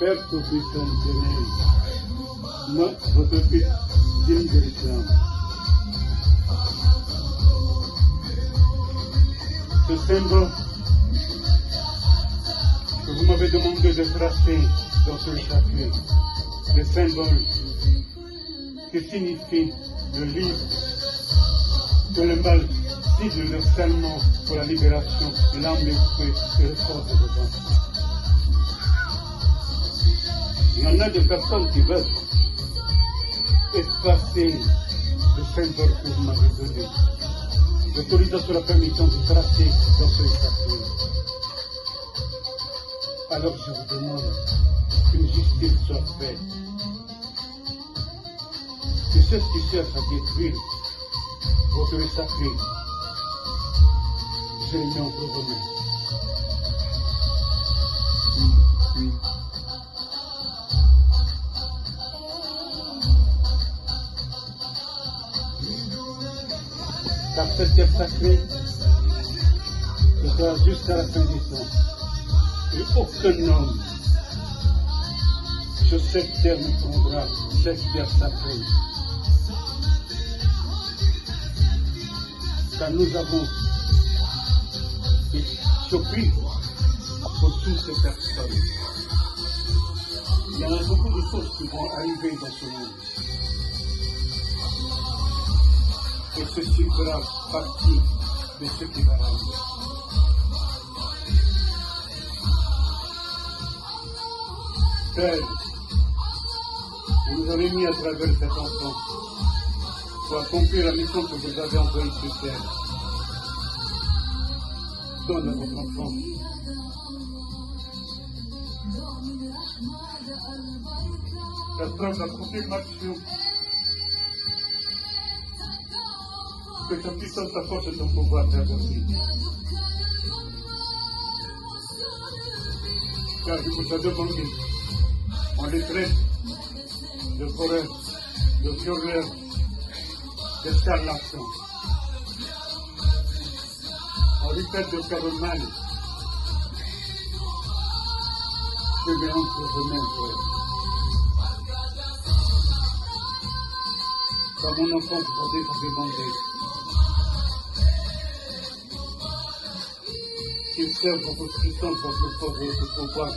Père Tout-Puissant éternel, moi, votre fils, digne de l'islam, ce symbole que vous m'avez demandé de tracer dans ce chapelet, le symbole qui signifie le livre que le mal signe le serment pour la libération de l'âme, l'esprit et le corps de vos enfants. Il y en a des personnes qui veulent espacer le symbole que vous m'avez donné. L'autorisation, la permission de tracer dans ce chapelet. Alors je vous demande qu'une justice soit faite. Que ceux qui cherchent à détruire votre sacré, je les mets entre vos mains. Oui. Car cette terre sacrée sera jusqu'à la fin des temps. Et aucun homme sur cette terre ne prendra cette terre sacrée. Car nous avons été surpris pour toutes ces personnes. Il y en a beaucoup de choses qui vont arriver dans ce monde. Et ceci fera partie de ce qui va arriver. Père, vous nous avez mis à travers cet enfant pour accomplir la mission que vous avez envoyée sur terre. Donne à votre enfant la preuve, la confirmation que ta puissance, ta force et ton pouvoir t'investit. Car il vous a demandé, on les traite de voleurs, de violeurs, de charlatans. On lui traite de faire le mal. Je mets entre vos mains, frère. Car mon enfant, vous avez demandé qu'il serve votre puissance, votre force et votre pouvoir.